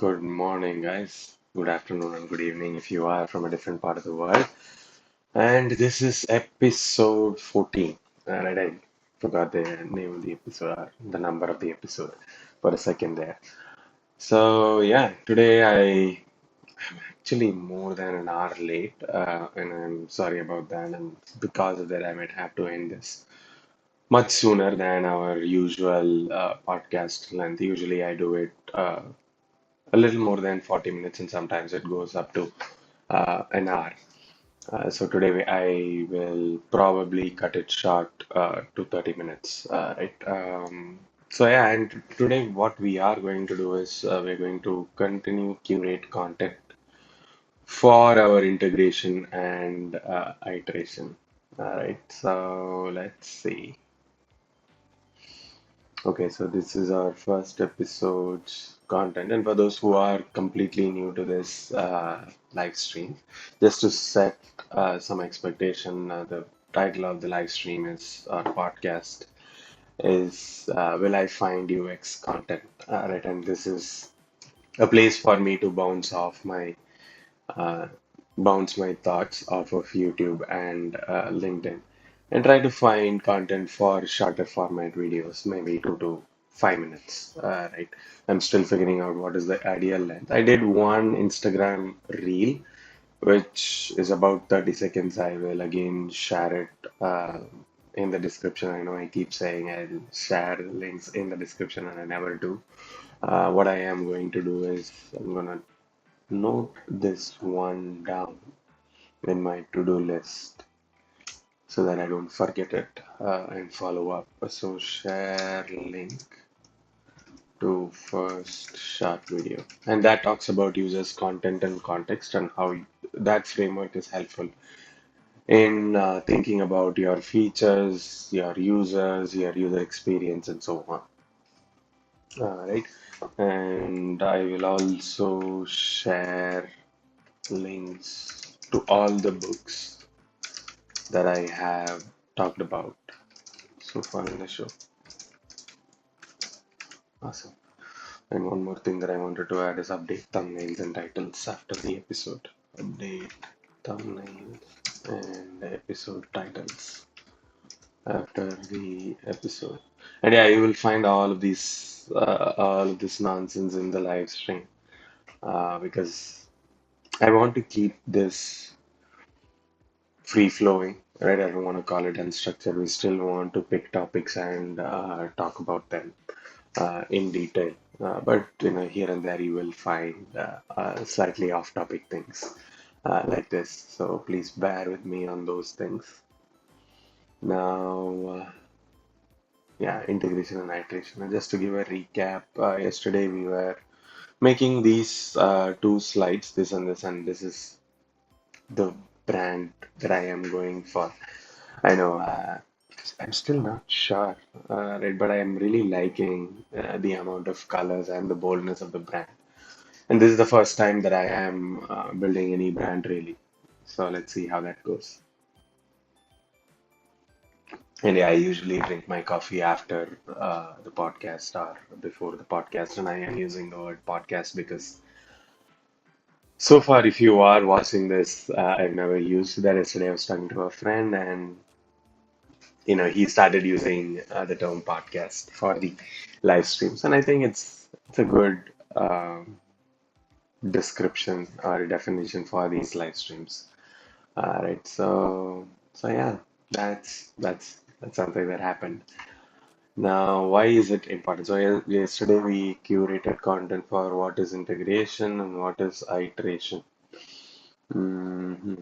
Good morning, guys. Good afternoon and good evening if you are from a different part of the world. And this is episode 14. Right, I forgot the name of the episode, or the number of the episode for a second there. So, yeah, today I am actually more than an hour late, and I'm sorry about that. And because of that, I might have to end this much sooner than our usual podcast length. Usually, I do it a little more than 40 minutes, and sometimes it goes up to an hour. So today I will probably cut it short to 30 minutes, right? So yeah, and today what we are going to do is we're going to continue curate content for our integration and iteration. All right, so let's see. Okay, so this is our first episode's content, and for those who are completely new to this live stream, just to set some expectation, the title of the live stream is our podcast is Will I Find UX Content? Right, and this is a place for me to uh, bounce my thoughts off of YouTube and LinkedIn and try to find content for shorter format videos, maybe 2 to 5 minutes. Right. I'm still figuring out what is the ideal length. I did one Instagram reel, which is about 30 seconds. I will again share it in the description. I know I keep saying I'll share links in the description, and I never do. What I am going to do is I'm gonna note this one down in my to-do list so that I don't forget it and follow up. So share link to first short video. And that talks about users' content and context and how that framework is helpful in thinking about your features, your users, your user experience, and so on. Right. And I will also share links to all the books that I have talked about so far in the show. Awesome. And one more thing that I wanted to add is update thumbnails and titles after the episode. Update thumbnails and episode titles after the episode. And yeah, you will find all of this nonsense in the live stream because I want to keep this free flowing, right? I don't want to call it unstructured. We still want to pick topics and talk about them in detail. But here and there you will find slightly off-topic things like this. So please bear with me on those things. Now, yeah, integration and iteration. And just to give a recap, yesterday we were making these two slides, this, and this is the brand that I am going for. I know. I'm still not sure, right? But I am really liking the amount of colors and the boldness of the brand. And this is the first time that I am building any brand really. So let's see how that goes. And yeah, I usually drink my coffee after the podcast or before the podcast. And I am using the word podcast because so far, if you are watching this, I've never used that. Yesterday, I was talking to a friend, and he started using the term podcast for the live streams, and I think it's a good um, description or definition for these live streams. Right, so yeah, that's something that happened. Now, why is it important? So yesterday we curated content for what is integration and what is iteration. hmm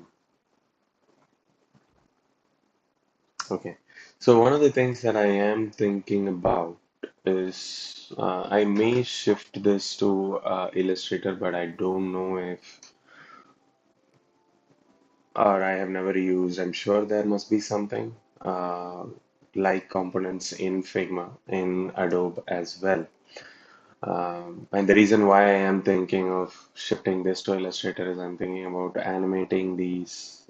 Okay. So one of the things that I am thinking about is I may shift this to Illustrator, but I don't know if, or I have never used. I'm sure there must be something like components in Figma, in Adobe as well. And the reason why I am thinking of shifting this to Illustrator is I'm thinking about animating these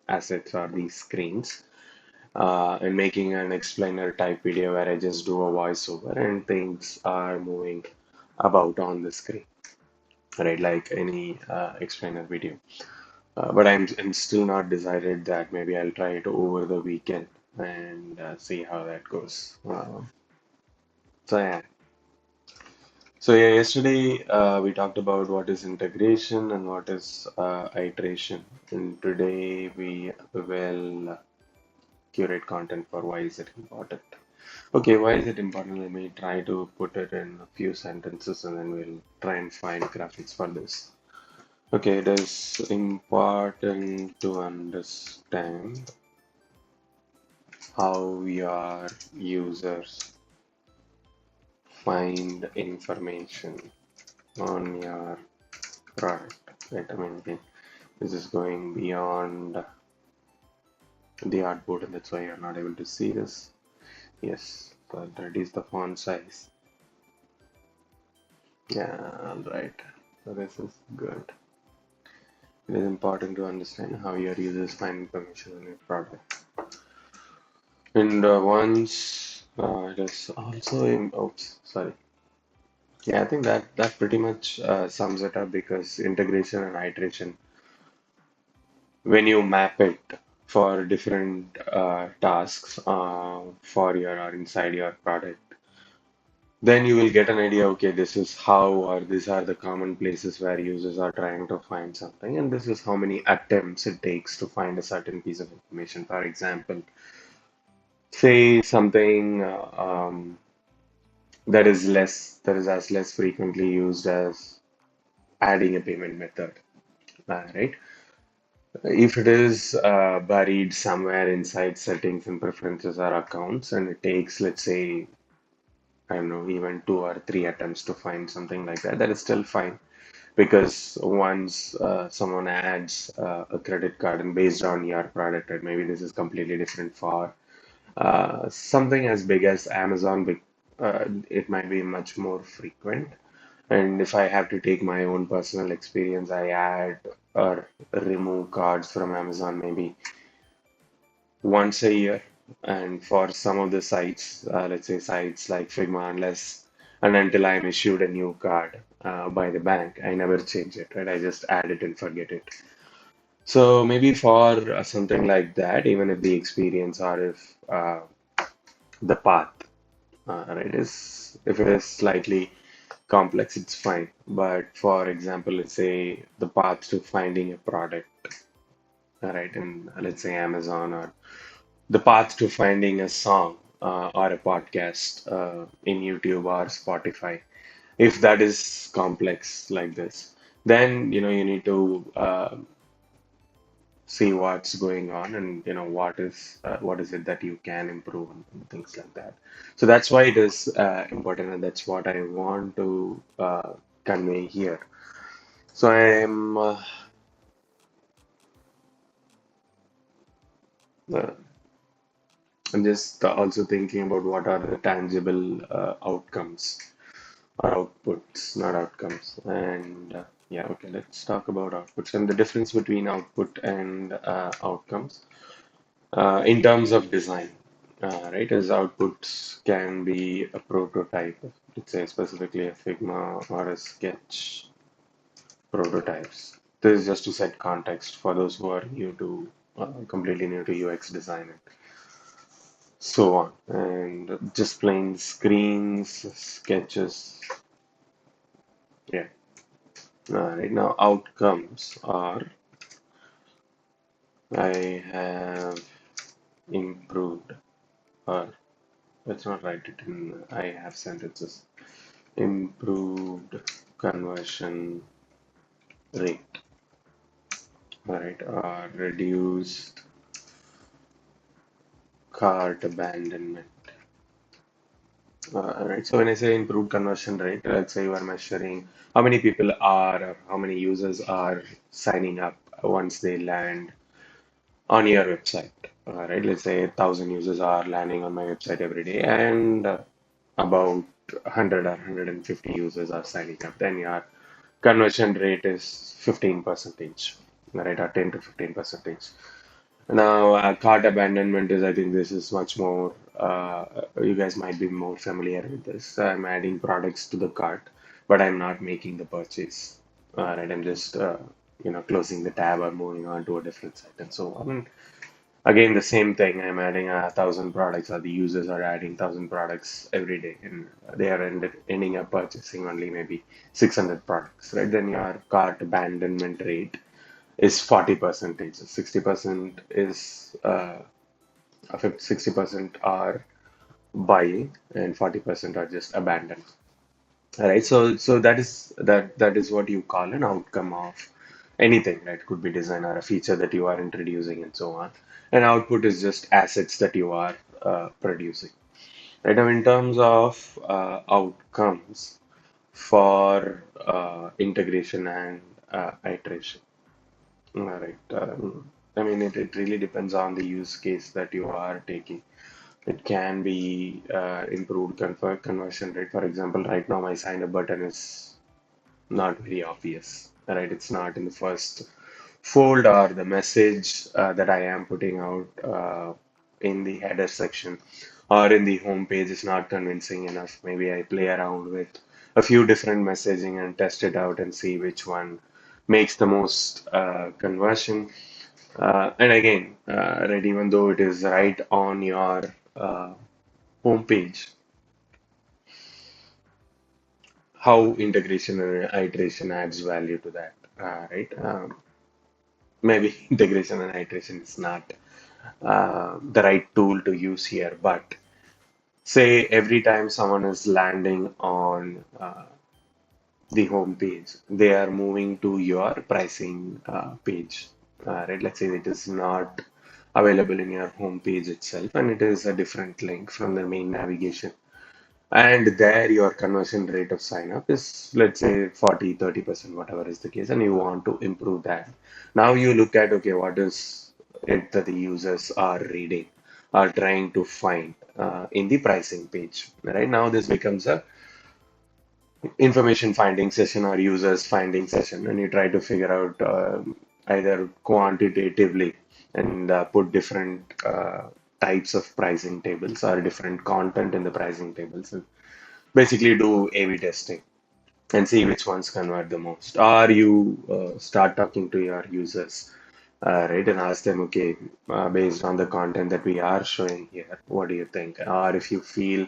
assets or these screens and making an explainer type video where I just do a voiceover and things are moving about on the screen. right? Like any explainer video. But I'm still not decided that. Maybe I'll try it over the weekend and see how that goes. So yeah. So yeah, yesterday we talked about what is integration and what is iteration. And today we will curate content for why is it important. Okay, why is it important? Let me try to put it in a few sentences and then we'll try and find graphics for this. Okay, it is important to understand how your users find information on your product. Right? I mean, okay, this is going beyond the artboard, and that's why you're not able to see this. Yes, so that is the font size. Yeah, all right. So this is good. It is important to understand how your users find information on your product. And once it is also in, oops, sorry. Yeah, I think that pretty much sums it up because integration and iteration, when you map it for different tasks for your or inside your product, then you will get an idea, okay, this is how or these are the common places where users are trying to find something, and this is how many attempts it takes to find a certain piece of information. For example, say something that is as less frequently used as adding a payment method, right? If it is buried somewhere inside settings and preferences or accounts, and it takes, let's say, I don't know, even 2 or 3 attempts to find something like that, that is still fine. Because once someone adds a credit card and based on your product, and maybe this is completely different for something as big as Amazon, it might be much more frequent. And if I have to take my own personal experience, I add or remove cards from Amazon maybe once a year. And for some of the sites, let's say sites like Figma, unless and until I'm issued a new card by the bank, I never change it, right? I just add it and forget it. So maybe for something like that, even if the experience or if the path, right, is if it is slightly complex, it's fine. But for example, let's say the path to finding a product, right, in let's say Amazon, or the path to finding a song or a podcast in YouTube or Spotify, if that is complex like this, then you need to see what's going on and what is it that you can improve and things like that. So that's why it is important, and that's what I want to convey here. So uh, I'm just also thinking about what are the tangible outcomes or outputs, not outcomes. And yeah, okay, let's talk about outputs and the difference between output and outcomes in terms of design. Right, as outputs can be a prototype, let's say specifically a Figma or a Sketch prototypes. This is just to set context for those who are completely new to UX design and so on. And just plain screens, sketches. Yeah. Right now, outcomes are I have improved, or let's not write it in I have sentences. Improved conversion rate, right? Or reduced cart abandonment. Right. So when I say improved conversion rate, let's say you are measuring how many people are, or how many users are signing up once they land on your website. Right. Let's say 1,000 users are landing on my website every day, and about 100 or 150 users are signing up. Then your conversion rate is 15 percentage, right, or 10 to 15 percentage. Now, cart abandonment is, I think this is much more, you guys might be more familiar with this. I'm adding products to the cart, but I'm not making the purchase. Right? I'm just closing the tab or moving on to a different site and so on. And again, the same thing. I'm adding 1,000 products, or the users are adding 1,000 products every day, and they are ending up purchasing only maybe 600 products, right? Then your cart abandonment rate is 40%. 60% is 60% are buying, and 40% are just abandoned. All right, so that is what you call an outcome of anything, right? Could be design or a feature that you are introducing and so on. And output is just assets that you are producing. Right now, in terms of outcomes for integration and iteration. All right. I mean, it really depends on the use case that you are taking. It can be improved conversion rate. For example, right now my sign up button is not very obvious, right? It's not in the first fold or the message that I am putting out in the header section or in the home page is not convincing enough. Maybe I play around with a few different messaging and test it out and see which one makes the most conversion. And again, right, even though it is right on your home page, how integration and iteration adds value to that, right? Maybe integration and iteration is not the right tool to use here, but say every time someone is landing on the home page, they are moving to your pricing page, right? Let's say it is not available in your home page itself, and it is a different link from the main navigation. And there your conversion rate of sign up is, let's say, 40, 30%, whatever is the case, and you want to improve that. Now you look at, okay, what is it that the users are reading, are trying to find in the pricing page. Right now, this becomes a information finding session or users finding session, and you try to figure out either quantitatively and put different types of pricing tables or different content in the pricing tables, and basically do A/B testing and see which ones convert the most. Or you start talking to your users, right, and ask them, okay, based on the content that we are showing here, what do you think? Or if you feel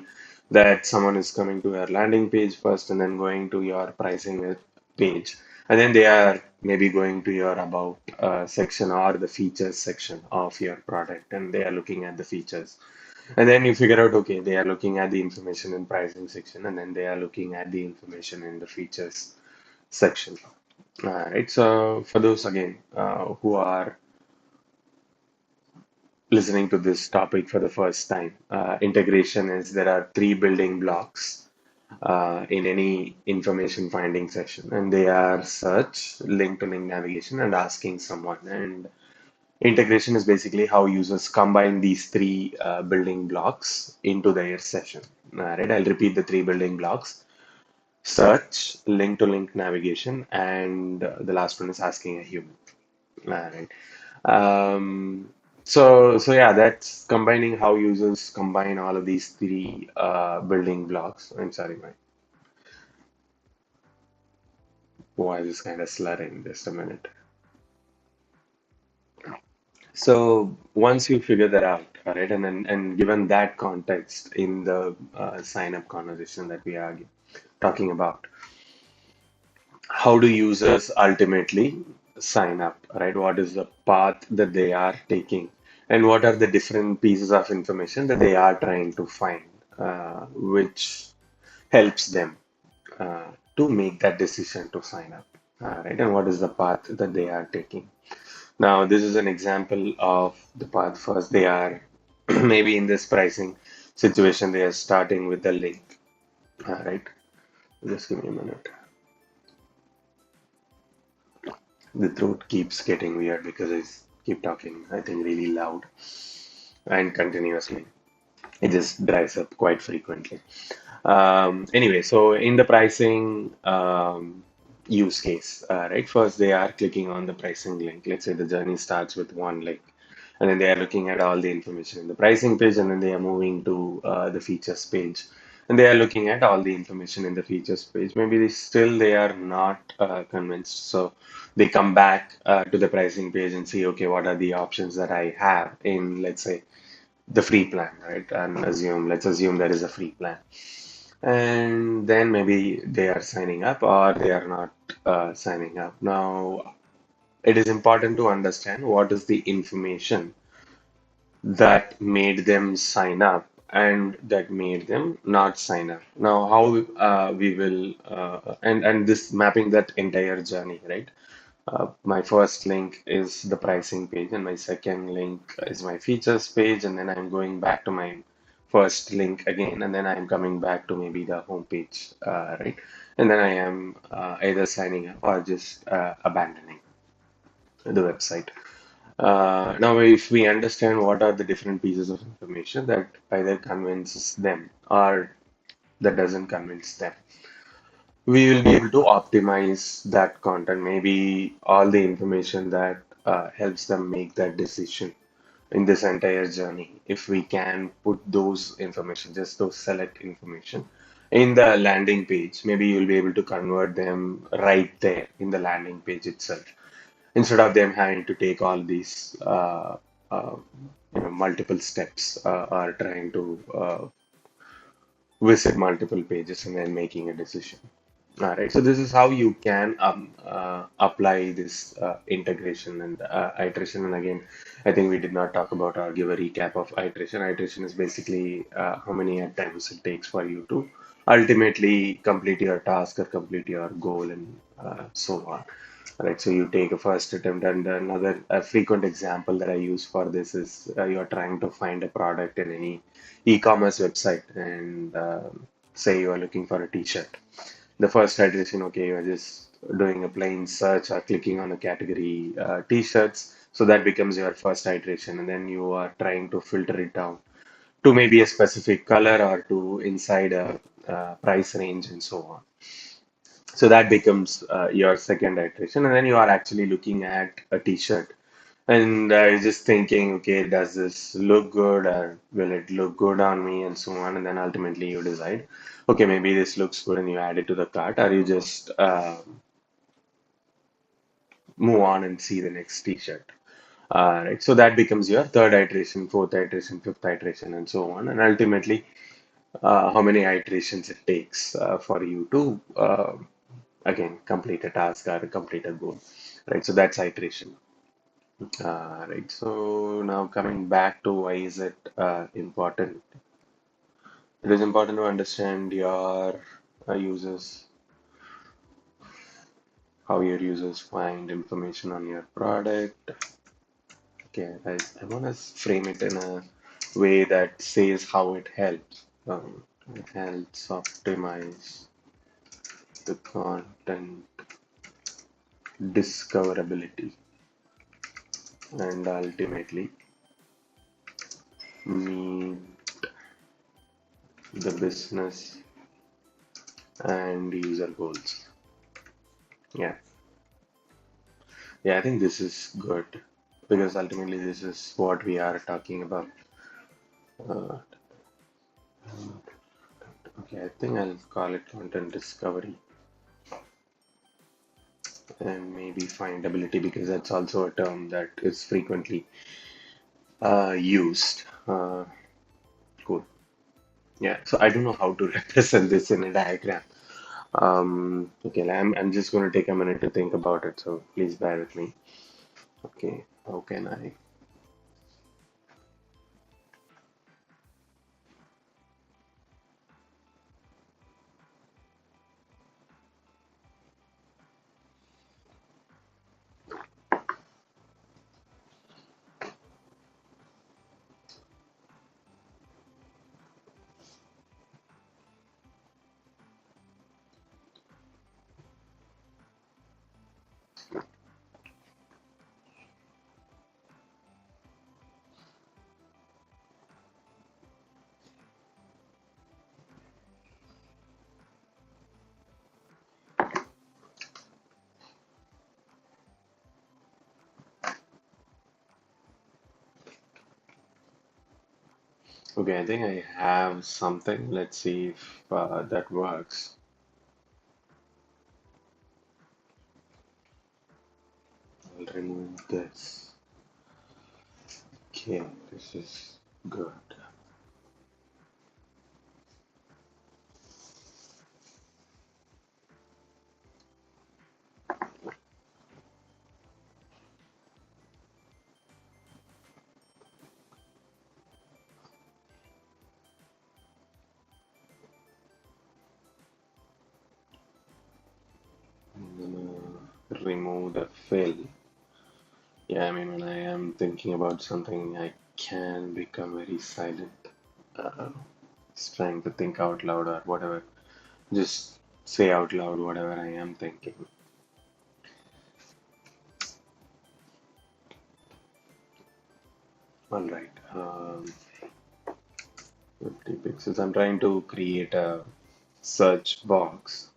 that someone is coming to your landing page first and then going to your pricing page, and then they are maybe going to your about section or the features section of your product, and they are looking at the features, and then you figure out, okay, they are looking at the information in pricing section, and then they are looking at the information in the features section. Right. So for those again who are listening to this topic for the first time, integration is there are three building blocks in any information finding section, and they are search, link to link navigation, and asking someone. And integration is basically how users combine these three building blocks into their session. Right, I'll repeat the three building blocks: search, link to link navigation, and the last one is asking a human. Right. Um, so yeah, that's combining how users combine all of these three building blocks. I'm sorry, my voice is kind of slurring. Just a minute. So once you figure that out, all right, and given that context in the sign up conversation that we are talking about, how do users ultimately sign up, right? What is the path that they are taking, and what are the different pieces of information that they are trying to find, which helps them to make that decision to sign up, right? And what is the path that they are taking? Now, this is an example of the path. First, they are maybe in this pricing situation, they are starting with the link, right? Just give me a minute. The throat keeps getting weird because I keep talking, I think, really loud and continuously. It just dries up quite frequently. Anyway, so in the pricing use case, right? First, they are clicking on the pricing link. Let's say the journey starts with one link, and then they are looking at all the information in the pricing page, and then they are moving to the features page, and they are looking at all the information in the features page. Maybe they are not convinced, so they come back to the pricing page and see, okay, what are the options that I have in, let's say, the free plan, right? And let's assume there is a free plan. And then maybe they are signing up or they are not signing up. Now, it is important to understand what is the information that made them sign up and that made them not sign up. Now, how we will and this mapping that entire journey, right? My first link is the pricing page, and my second link is my features page, and then I'm going back to my first link again, and then I'm coming back to maybe the home page, right? And then I am either signing up or just abandoning the website. Now, if we understand what are the different pieces of information that either convinces them or that doesn't convince them, we will be able to optimize that content, maybe all the information that helps them make that decision in this entire journey. If we can put those information, just those select information in the landing page, maybe you'll be able to convert them right there in the landing page itself, instead of them having to take all these uh, multiple steps or trying to visit multiple pages and then making a decision. All right, so this is how you can apply this integration and iteration. And again, I think we did not talk about or give a recap of iteration. Iteration is basically how many attempts it takes for you to ultimately complete your task or complete your goal and so on. Right, so you take a first attempt, and another a frequent example that I use for this is you're trying to find a product in any e-commerce website, and say you are looking for a t-shirt. The first iteration, okay, you're just doing a plain search or clicking on a category t-shirts. So that becomes your first iteration, and then you are trying to filter it down to maybe a specific color or to inside a price range and so on. So that becomes your second iteration, and then you are actually looking at a t-shirt and you're just thinking, okay, does this look good or will it look good on me and so on, and then ultimately you decide, okay, maybe this looks good, and you add it to the cart, or you just move on and see the next t-shirt. Right, so that becomes your third iteration, fourth iteration, fifth iteration, and so on, and ultimately how many iterations it takes for you to again complete a task or complete a goal, right? So that's iteration. Right. So now coming back to why is it important? It is important to understand your users, how your users find information on your product. Okay, I want to frame it in a way that says how it helps. It helps optimize the content discoverability and ultimately meet the business and user goals. Yeah, yeah, I think this is good because ultimately this is what we are talking about. Uh, okay, I think I'll call it content discovery and maybe findability because that's also a term that is frequently used. Cool. Yeah, so I don't know how to represent this in a diagram. Okay, I'm just going to take a minute to think about it, so please bear with me. Okay, how can I? Okay, I think I have something. Let's see if that works. I'll remove this. Okay, this is good. I'm gonna remove the fill. Yeah, I mean, when I am thinking about something, I can become very silent. Uh, just trying to think out loud or whatever. Just say out loud whatever I am thinking. All right. 50 pixels. I'm trying to create a search box.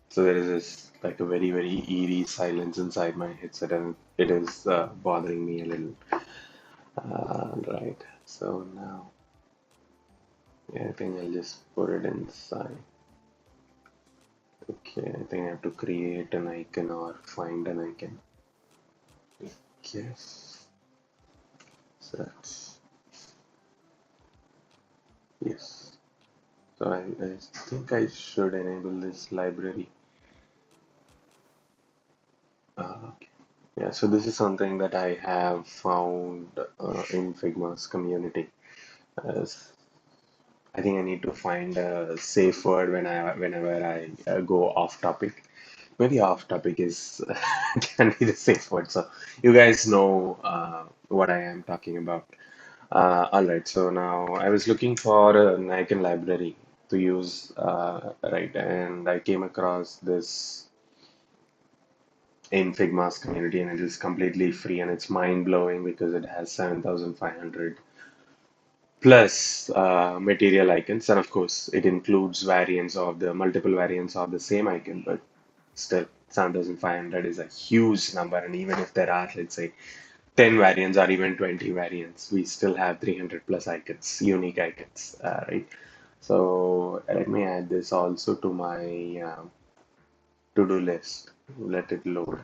So there is this like a very, very eerie silence inside my headset, and it is bothering me a little. Right. So now, yeah, I think I'll just put it inside. Okay, I think I have to create an icon or find an icon. Yes, search. Yes. So I think I should enable this library. Okay. Yeah, so this is something that I have found in Figma's community. As I think I need to find a safe word whenever I go off topic. Maybe off topic is can be the safe word. So you guys know what I am talking about. All right, so now I was looking for an icon library to use, right, and I came across this in Figma's community, and it is completely free and it's mind blowing because it has 7,500 plus material icons, and of course, it includes variants of the multiple variants of the same icon, but still, 7,500 is a huge number, and even if there are, let's say, 10 variants or even 20 variants, we still have 300 plus icons, unique icons, right? So let me add this also to my to-do list. Let it load.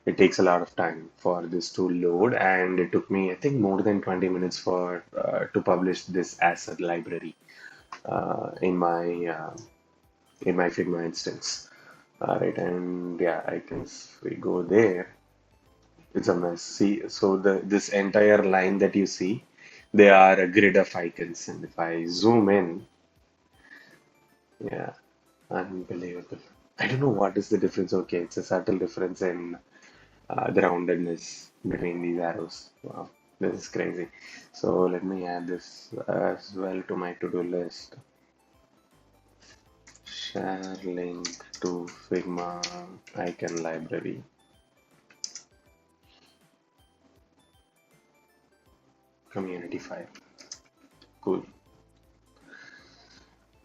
It takes a lot of time for this to load, and it took me, I think, more than 20 minutes for to publish this asset library in my Figma instance. All right, and yeah, I guess we go there. It's a mess. See, so the this entire line that you see, they are a grid of icons, and if I zoom in, yeah, unbelievable. I don't know what is the difference. Okay, it's a subtle difference in the roundedness between these arrows. Wow, this is crazy. So let me add this as well to my to-do list. Share link to Figma icon library. Community file. Cool.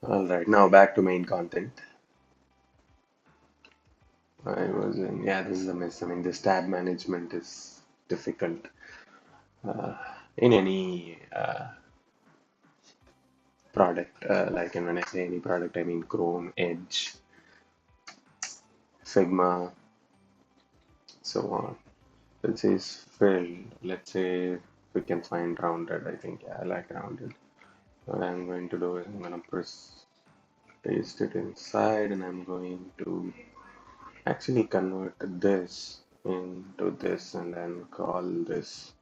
All right, now back to main content. I was in, yeah, this is a mess. I mean, this tab management is difficult uh, in any product. Like, and when I say any product, I mean Chrome, Edge, Figma, so on. Let's say it's filled. Let's say we can find rounded. I think, yeah, I like rounded. What I'm going to do is I'm going to press paste it inside, and I'm going to actually convert this into this and then call this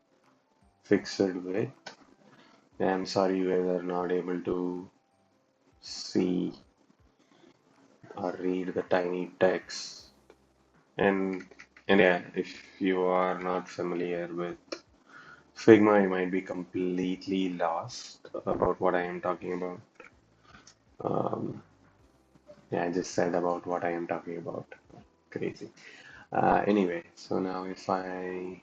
fixed width. I'm sorry you guys are not able to see or read the tiny text. And and yeah, if you are not familiar with Figma, you might be completely lost about what I am talking about. Um, yeah, I just said about what I am talking about. Crazy. Anyway, so now if I,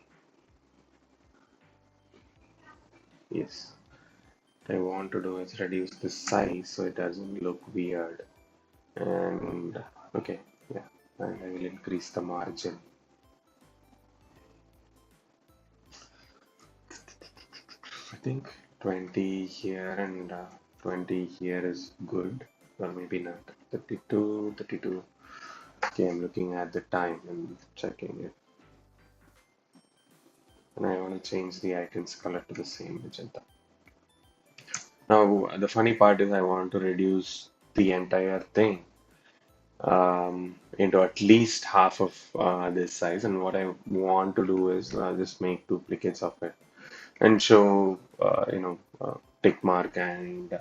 yes, what I want to do is reduce the size so it doesn't look weird. And okay, yeah, and I will increase the margin. think 20 here and 20 here is good, or maybe not. 32, 32. Okay, I'm looking at the time and checking it. And I want to change the icon's color to the same magenta. Now, the funny part is I want to reduce the entire thing into at least half of this size. And what I want to do is just make duplicates of it and show, tick mark and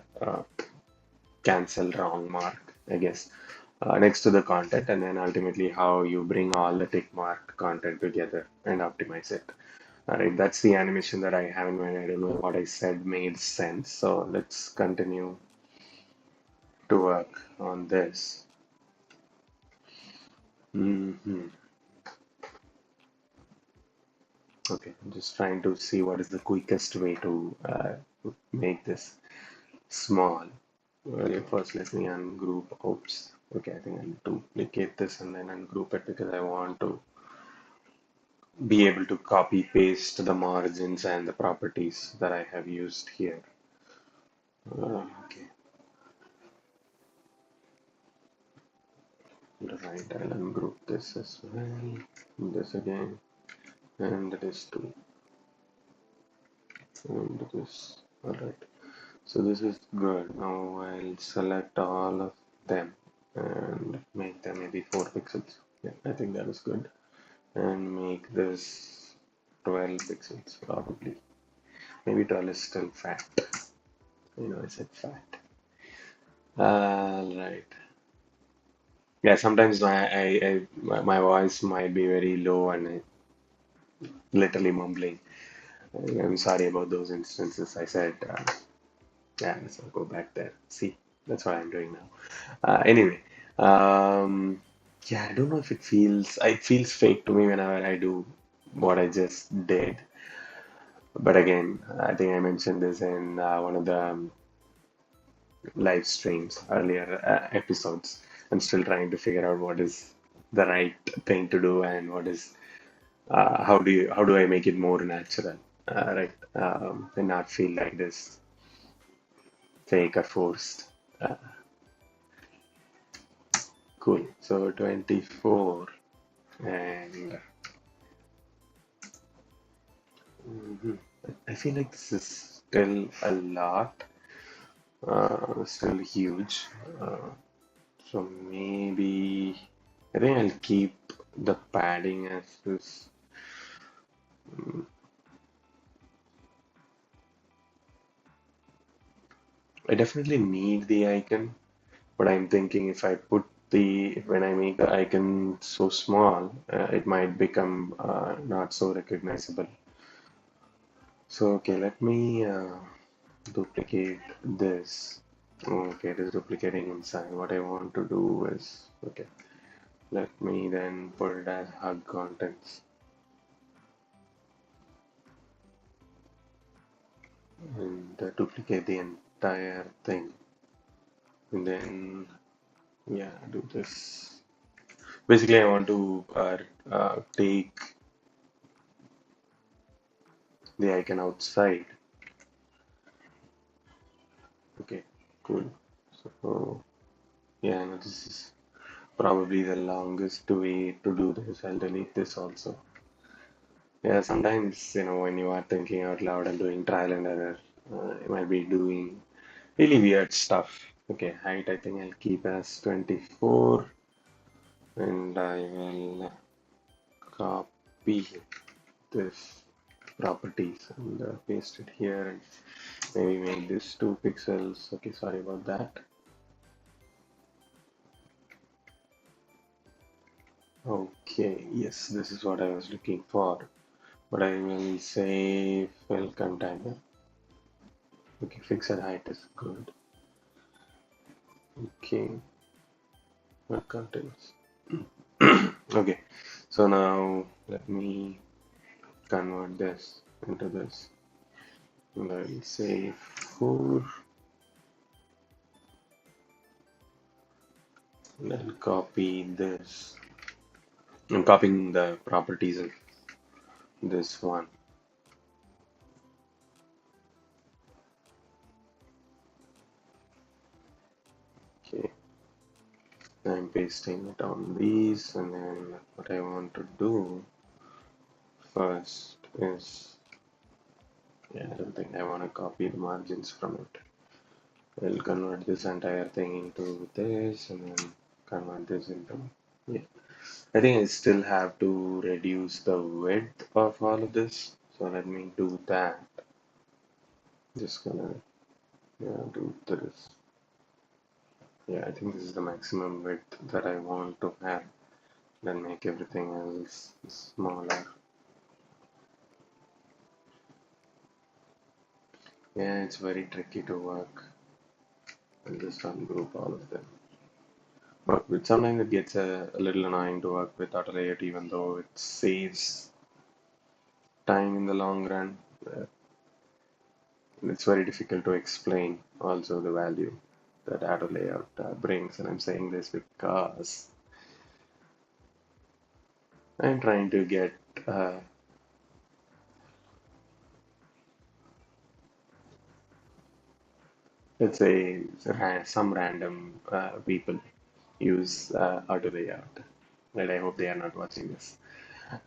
cancel wrong mark, I guess, next to the content, and then ultimately how you bring all the tick mark content together and optimize it. All right, that's the animation that I have in mind. I don't know what I said made sense, so let's continue to work on this. hmm Okay, I'm just trying to see what is the quickest way to make this small. Well, first, let me ungroup. Oops. Okay, I think I'll duplicate this and then ungroup it because I want to be able to copy paste the margins and the properties that I have used here. Okay, right, I'll ungroup this as well, this again, and this too, and this. Alright, so this is good. Now I'll select all of them and make them maybe 4 pixels. Yeah, I think that is good. And make this 12 pixels probably. Maybe 12 is still fat. I said fat. Right. Yeah, sometimes my voice might be very low and I literally mumbling. I'm sorry about those instances. I said, yeah, let's not go back there. See, that's what I'm doing now. Anyway, um, yeah, I don't know if it feels fake to me whenever I do what I just did. But again, I think I mentioned this in one of the live streams earlier episodes. I'm still trying to figure out what is the right thing to do and what is how do I make it more natural, right? And not feel like this fake or forced. Uh, cool. So 24, and mhm. I feel like this is still a lot, still huge. Uh, so maybe I think I'll keep the padding as this. I definitely need the icon, but I'm thinking if I put when I make the icon so small, it might become not so recognizable. So, okay, let me duplicate this. Okay, it is duplicating inside. What I want to do is, okay, let me then put it as hug contents and duplicate the entire thing. And then, yeah, do this. Basically, I want to take the icon outside. Okay, cool. So, yeah, no, this is probably the longest way to do this. I'll delete this also. Yeah, sometimes, when you are thinking out loud and doing trial and error, you might be doing really weird stuff. Okay, height, I think I'll keep as 24 and I will copy this properties and paste it here and maybe make this 2 pixels. Okay, sorry about that. Okay, yes, this is what I was looking for. But I will say fill container. Okay, fixed height is good. Okay, what contains? Okay, so now let me convert this into this. And I will say 4 and then copy this. I'm copying the properties of this one. I'm pasting it on these, and then what I want to do first is, yeah, I don't think I want to copy the margins from it. I'll convert this entire thing into this, and then convert this into, yeah. I think I still have to reduce the width of all of this. So let me do that. Just gonna, yeah, do this. Yeah, I think this is the maximum width that I want to have. Then make everything else smaller. Yeah, it's very tricky to work. I'll just ungroup all of them. But sometimes it gets a little annoying to work with auto layout, even though it saves time in the long run. It's very difficult to explain also the value that auto layout brings. And I'm saying this because I'm trying to get, uh, let's say, some random people use auto layout. Right, I hope they are not watching this.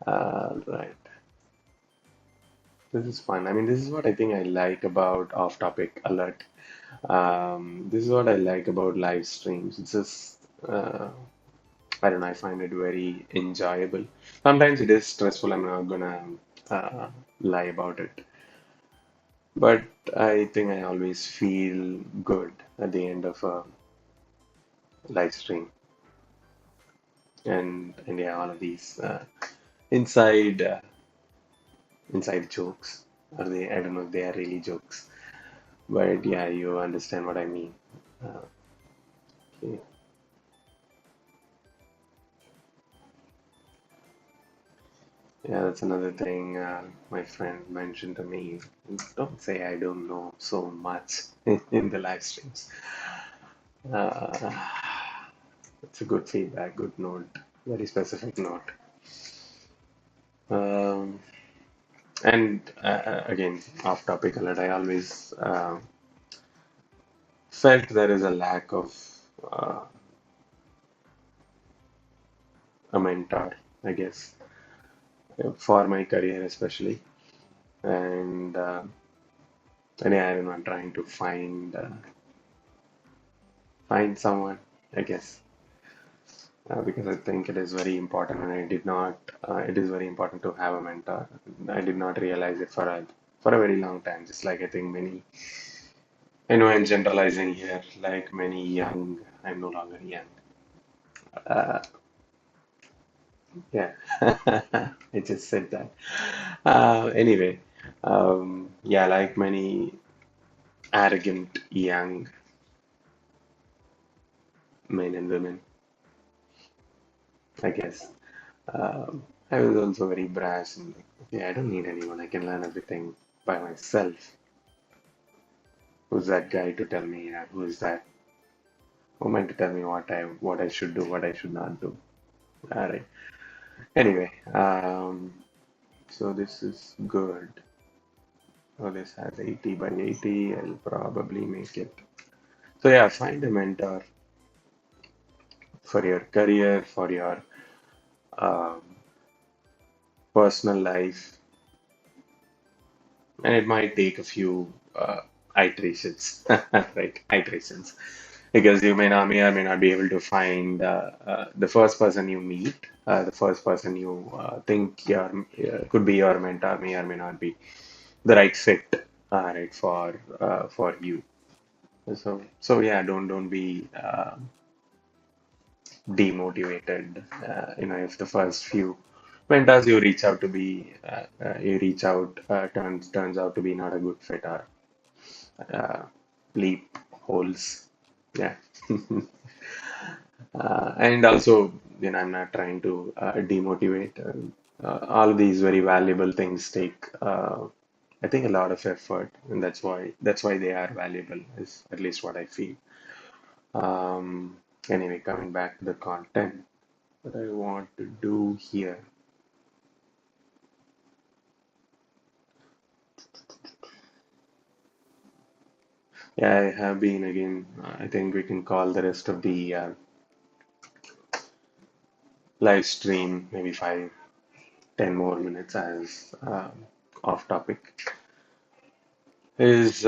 Right. This is fun. I mean, this is what I think I like about off-topic alert. This is what I like about live streams. It's just, I don't know, I find it very enjoyable. Sometimes it is stressful, I'm not gonna uh, lie about it. But I think I always feel good at the end of a live stream. And yeah, all of these inside inside jokes. Are they? I don't know if they are really jokes. But yeah, you understand what I mean. Uh, okay. Yeah, that's another thing my friend mentioned to me. Don't say I don't know so much in the live streams. Uh, it's a good feedback, good note, very specific note. Um, and again, off topic alert, I always felt there is a lack of uh, a mentor, I guess, for my career especially. And yeah, I don't know, I'm trying to find someone, I guess, because I think it is very important, and I did not. It is very important to have a mentor. I did not realize it for a very long time. Just like I think many, I know I'm generalizing here. Like many young, I'm no longer young. Uh, yeah, I just said that. Anyway, yeah, like many arrogant young men and women, I guess. I was also very brash and like, yeah, I don't need anyone. I can learn everything by myself. Who's that guy to tell me? Who is that woman to tell me what I should do, what I should not do? All right. Anyway, so this is good. Oh, this has 80 by 80. I'll probably make it. So yeah, find a mentor for your career, for your um, personal life, and it might take a few iterations, right? Iterations, because you may or may not be able to find the first person you meet, the first person you think could be your mentor may or may not be the right fit, right, for you. So yeah, don't be demotivated. If the first few mentors you reach out to be you reach out turns out to be not a good fit or leap holes. Yeah. And also, I'm not trying to demotivate. All of these very valuable things take, I think, a lot of effort, and that's why they are valuable, is at least what I feel. Um, anyway, coming back to the content that I want to do here. Yeah, I have been again. I think we can call the rest of the live stream maybe 5, 10 more minutes as off topic is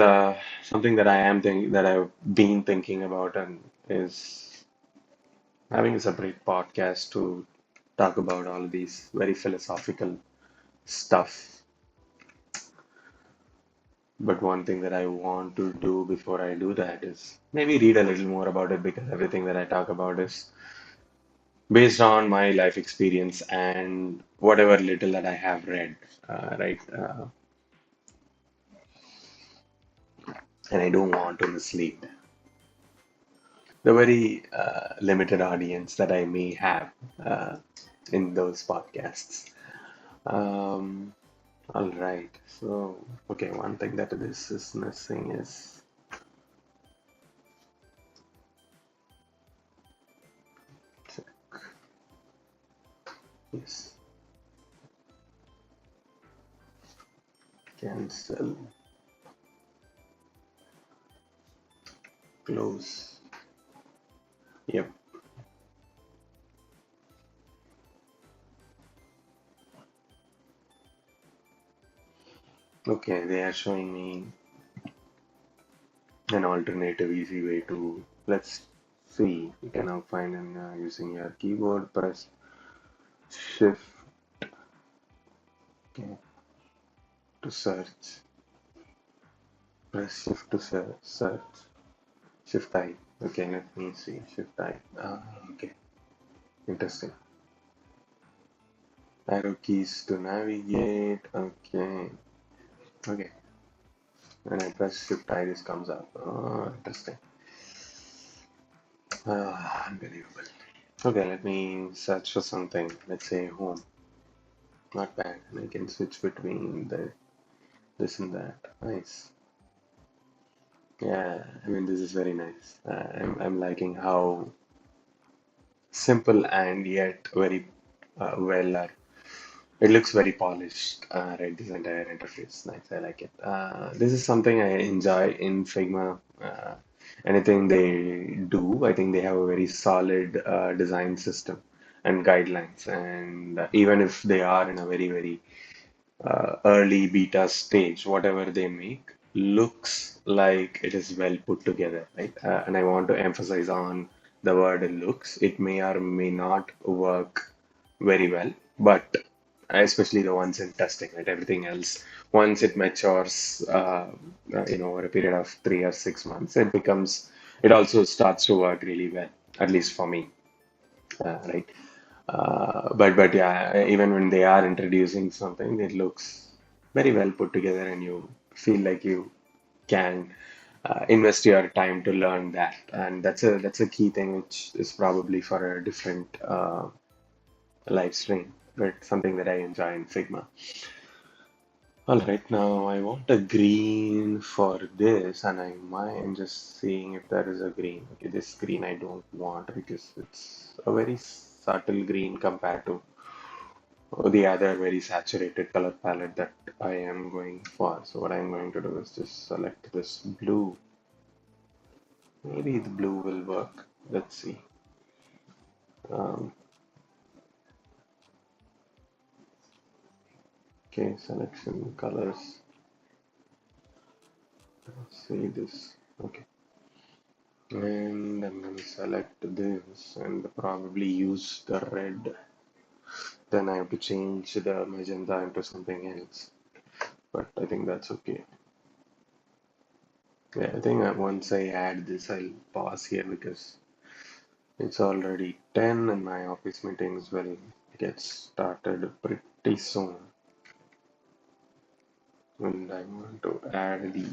something that I've been thinking about, and is having a separate podcast to talk about all of these very philosophical stuff. But one thing that I want to do before I do that is maybe read a little more about it, because everything that I talk about is based on my life experience and whatever little that I have read, right? And I don't want to mislead the very limited audience that I may have uh, in those podcasts. Um, all right. So, okay, one thing that this is missing is yes, cancel, close. Yep. Okay, they are showing me an alternative easy way to, let's see. You can now find in using your keyboard, press shift, okay, to search. Press shift to search. Shift I. Okay, let me see. Shift I. Okay, interesting. Arrow keys to navigate. Okay, okay. When I press shift I, this comes up. Oh, interesting. Unbelievable. Okay, let me search for something. Let's say home. Not bad. And I can switch between the this and that. Nice. Yeah, I mean, this is very nice. I'm liking how simple and yet very well it looks very polished, right? This entire interface, nice. I like it. This is something I enjoy in Figma. Anything they do, I think they have a very solid design system and guidelines. And even if they are in a very early beta stage, whatever they make looks like it is well put together, right? And I want to emphasize on the word looks. It may or may not work very well, but especially the ones in testing, right? Everything else, once it matures, over a period of 3 or 6 months, it also starts to work really well, at least for me, right? But yeah, even when they are introducing something, it looks very well put together, and you feel like you can invest your time to learn that, and that's a key thing, which is probably for a different live stream, but something that I enjoy in Figma. All right, now I want a green for this, and I'm just seeing if there is a green. Okay, this green I don't want because it's a very subtle green compared to the other very saturated color palette that I am going for. So what I'm going to do is just select this blue. Maybe the blue will work. Let's see. Um, okay, selection colors. Let's see this. Okay. And I'm going to select this and probably use the red. Then I have to change the magenta into something else. But I think that's okay. Yeah, I think that once I add this, I'll pause here because it's already 10 and my office meetings will get started pretty soon. And I want to add the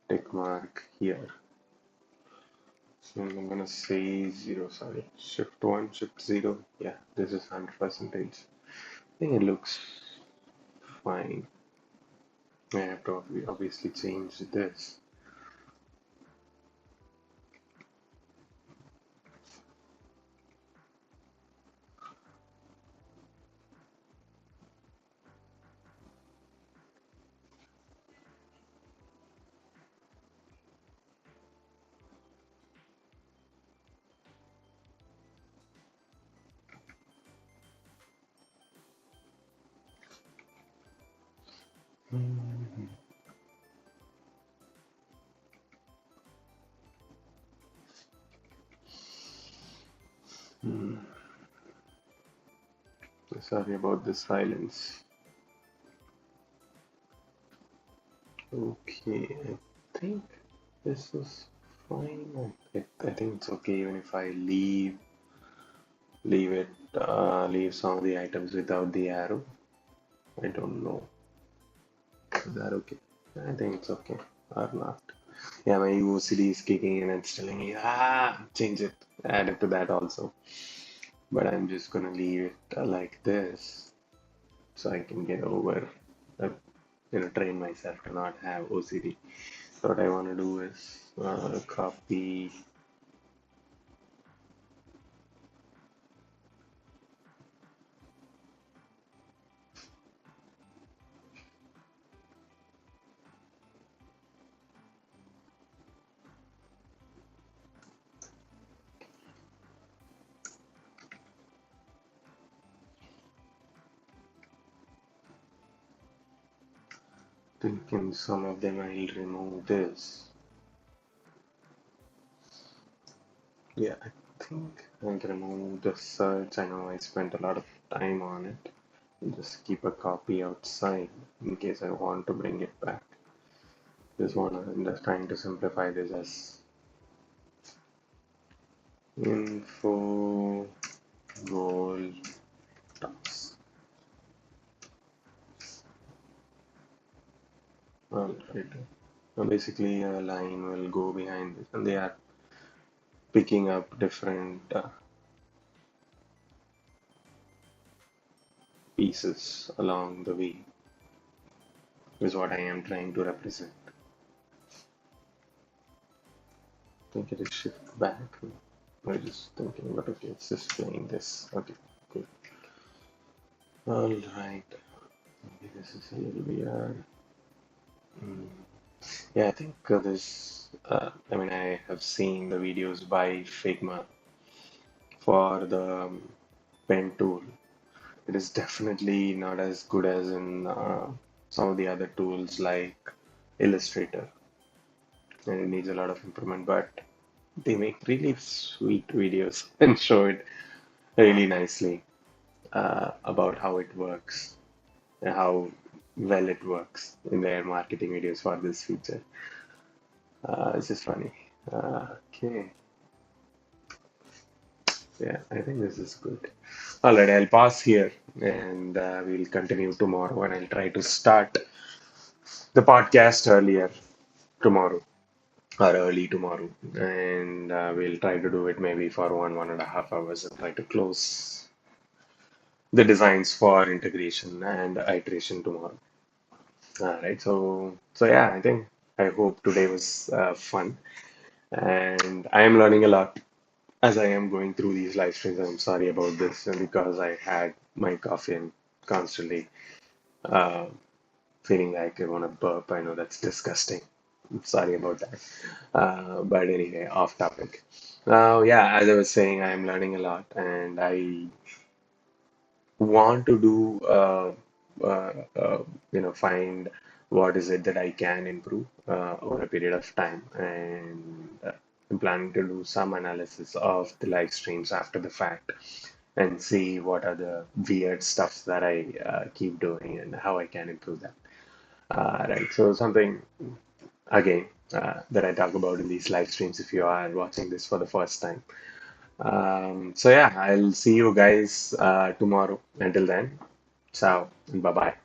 tick mark here. So I'm gonna say 0, sorry, shift 1, shift 0. Yeah, this is 100%. I think it looks fine. I have to obviously change this. Mhm. Hmm. Sorry about the silence. Okay, I think this is fine. I think it's okay even if I leave some of the items without the arrow. I don't know. Is that okay? I think it's okay or not. Yeah, my OCD is kicking in and it's telling me, change it, add it to that also. But I'm just gonna leave it like this so I can get over, uh, train myself to not have OCD. So what I want to do is copy, thinking some of them I'll remove this. Yeah, I think I'll remove the search. I know I spent a lot of time on it. Just keep a copy outside in case I want to bring it back. I'm just trying to simplify this as info goal task. Alright. Now basically a line will go behind it and they are picking up different pieces along the way is what I am trying to represent. I think it is shift back. I was just thinking, but okay, it's just playing this. Okay, cool. Alright. Maybe this is a little weird. Mm. Yeah, I think I mean, I have seen the videos by Figma for the pen tool. It is definitely not as good as in some of the other tools like Illustrator, and it needs a lot of improvement, but they make really sweet videos and show it really nicely about how it works and how well it works in their marketing videos for this feature. It's just funny. Okay, yeah, I think this is good. All right, I'll pause here and we'll continue tomorrow, and I'll try to start the podcast earlier tomorrow or early tomorrow, and we'll try to do it maybe for 1.5 hours and try to close the designs for integration and iteration tomorrow. All right, so yeah, I hope today was fun, and I am learning a lot as I am going through these live streams. I'm sorry about this, and because I had my coffee and constantly uh, feeling like I want to burp. I know that's disgusting. I'm sorry about that. But anyway, off topic. Now, yeah, as I was saying, I'm learning a lot, and I want to do, find what is it that I can improve over a period of time. And I'm planning to do some analysis of the live streams after the fact and see what are the weird stuffs that I keep doing and how I can improve that. Right, so something again that I talk about in these live streams if you are watching this for the first time. So yeah, I'll see you guys tomorrow. Until then, ciao and bye bye.